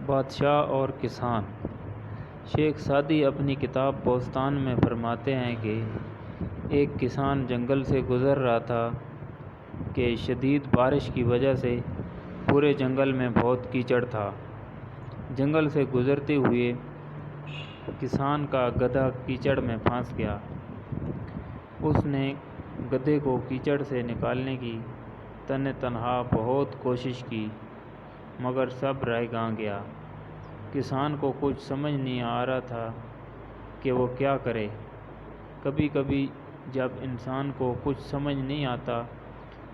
بادشاہ اور کسان۔ شیخ سعدی اپنی کتاب بوستان میں فرماتے ہیں کہ ایک کسان جنگل سے گزر رہا تھا کہ شدید بارش کی وجہ سے پورے جنگل میں بہت کیچڑ تھا۔ جنگل سے گزرتے ہوئے کسان کا گدھا کیچڑ میں پھنس گیا۔ اس نے گدھے کو کیچڑ سے نکالنے کی تنہا بہت کوشش کی مگر سب رہ گیا۔ کسان کو کچھ سمجھ نہیں آ رہا تھا کہ وہ کیا کرے۔ کبھی کبھی جب انسان کو کچھ سمجھ نہیں آتا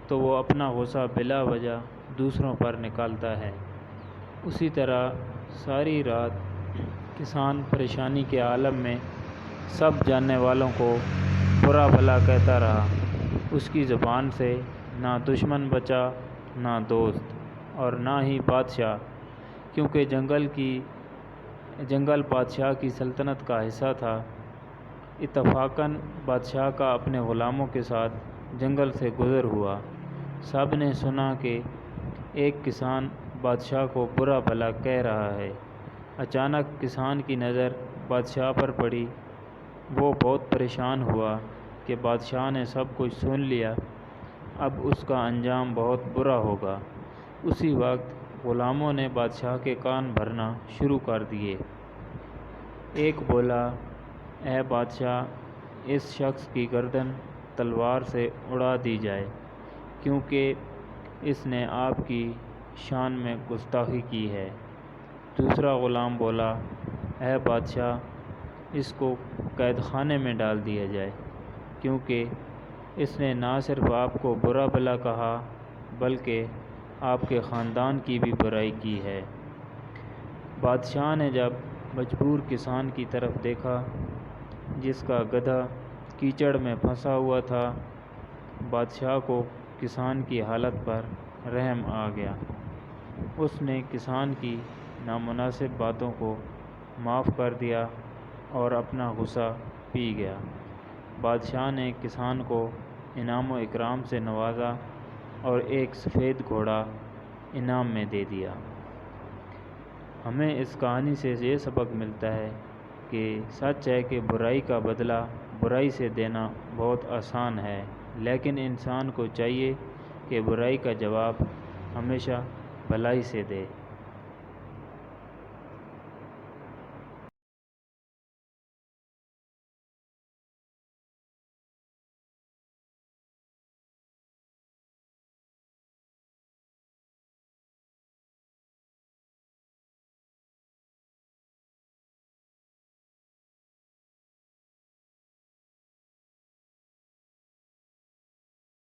تو وہ اپنا غصہ بلا وجہ دوسروں پر نکالتا ہے۔ اسی طرح ساری رات کسان پریشانی کے عالم میں سب جاننے والوں کو برا بھلا کہتا رہا۔ اس کی زبان سے نہ دشمن بچا، نہ دوست، اور نہ ہی بادشاہ، کیونکہ جنگل بادشاہ کی سلطنت کا حصہ تھا۔ اتفاقاً بادشاہ کا اپنے غلاموں کے ساتھ جنگل سے گزر ہوا۔ سب نے سنا کہ ایک کسان بادشاہ کو برا بھلا کہہ رہا ہے۔ اچانک کسان کی نظر بادشاہ پر پڑی۔ وہ بہت پریشان ہوا کہ بادشاہ نے سب کچھ سن لیا، اب اس کا انجام بہت برا ہوگا۔ اسی وقت غلاموں نے بادشاہ کے کان بھرنا شروع کر دیے۔ ایک بولا، اے بادشاہ، اس شخص کی گردن تلوار سے اڑا دی جائے کیونکہ اس نے آپ کی شان میں گستاخی کی ہے۔ دوسرا غلام بولا، اے بادشاہ، اس کو قید خانے میں ڈال دیا جائے کیونکہ اس نے نہ صرف آپ کو برا بھلا کہا بلکہ آپ کے خاندان کی بھی برائی کی ہے۔ بادشاہ نے جب مجبور کسان کی طرف دیکھا جس کا گدھا کیچڑ میں پھنسا ہوا تھا، بادشاہ کو کسان کی حالت پر رحم آ گیا۔ اس نے کسان کی نامناسب باتوں کو معاف کر دیا اور اپنا غصہ پی گیا۔ بادشاہ نے کسان کو انعام و اکرام سے نوازا اور ایک سفید گھوڑا انعام میں دے دیا۔ ہمیں اس کہانی سے یہ سبق ملتا ہے کہ سچ ہے کہ برائی کا بدلہ برائی سے دینا بہت آسان ہے، لیکن انسان کو چاہیے کہ برائی کا جواب ہمیشہ بھلائی سے دے۔